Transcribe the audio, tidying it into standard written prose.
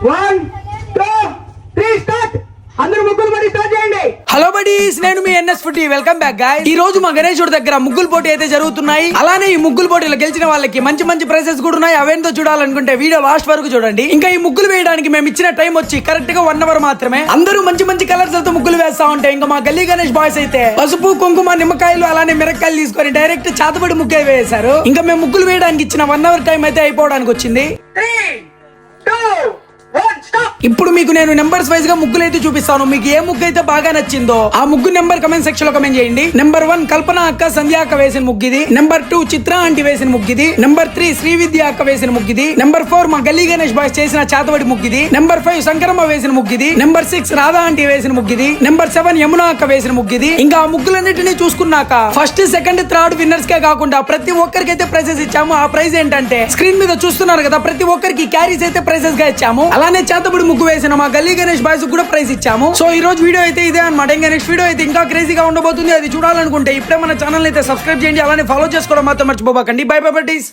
1 2 3 start. అందరూ ముగ్గులు పడి స్టార్ట్ చేయండి. హలో బడీస్, నేను మీ N S food. Welcome back guys. ఈ రోజు మా గణేశుడి దగ్గర ముగ్గులు పోటీ అయితే జరుగుతున్నాయి. అలానే ఈ ముగ్గులు పోటీలో గెలిచిన వాళ్ళకి మంచి మంచి ప్రైజెస్ కూడా ఉన్నాయి. అవేంతో చూడాలనుకుంటే వీడియో లాస్ట్ వరకు చూడండి. ఇంకా ఈ ముగ్గులు వేయడానికి మేము ఇచ్చిన టైం వచ్చి కరెక్ట్ గా 1 అవర్ మాత్రమే. అందరూ మంచి మంచి కలర్స్ తో ముగ్గులు వేస్తా ఉంటే ఇంకా మా గల్లీ గణేష్ బాయ్స్ అయితే పసుపు, కుంకుమ, నిమ్మకాయలు అలానే మిరకాయలు తీసుకొని డైరెక్ట్ చాతబడి ముగ్గే వేశారు. ఇంకా మేము ముగ్గులు వేయడానికి ఇచ్చిన 1 అవర్ టైం అయితే అయిపోవడానికి వచ్చింది. 3 2 1 స్టాప్. ఇప్పుడు మీకు నేను నెంబర్స్ వైజ్ గా ముగ్గులు అయితే చూపిస్తాను. మీకు ఏ ముగ్గు అయితే బాగా నచ్చిందో ఆ ముగ్గు నెంబర్ కమెంట్ సెక్షన్ లో కమెంట్ చేయండి. నెంబర్ 1 కల్పన అక్క, సంధ్య అక్క వేసిన ముగ్గిది. నెంబర్ 2 చిత్ర ఆంటీ వేసిన ముగ్గిది. నెంబర్ 3 శ్రీవిద్య అక్క వేసిన ముగ్గిది. నెంబర్ 4 మా గల్లీ గణేష్ బాయ్స్ చేసిన చాతవడి ముగ్గిది. నెంబర్ 5 శంకరమ్మ వేసిన ముగ్గిది. నెంబర్ 6 రాధా ఆంటీ వేసిన ముగ్గిది. నెంబర్ 7 యమున అక్క వేసిన ముగ్గిది. ఇంకా ఆ ముగ్గులన్నిటిని చూసుకున్నాక ఫస్ట్, సెకండ్, థర్డ్ విన్నర్స్ కే కాకుండా ప్రతి ఒక్కరికి అయితే ప్రైజెస్ ఇచ్చాము. ఆ ప్రైజ్ ఏంటంటే స్క్రీన్ మీద చూస్తున్నారు కదా, ప్రతి ఒక్కరికి క్యారీస్ అయితే ప్రైజెస్ గా ఇచ్చాము. అలానే చాతబడి ముగ్గు వేసిన మా గల్లీ గణేష్ బాయ్స్ కూడా ప్రైజ్ ఇచ్చాము. సో ఈ రోజు వీడియో అయితే ఇదే అన్నమాట. ఇంకా నెక్స్ట్ వీడియో అయితే ఇంకా క్రేజీగా ఉండబోతుంది. అది చూడాలనుకుంటే ఇప్పుడే మన ఛానల్ అయితే సబ్స్క్రైబ్ చేయండి. అలానే ఫాలో చేసుకోవడం మాత్రం మర్చిపోకండి. By by buddies.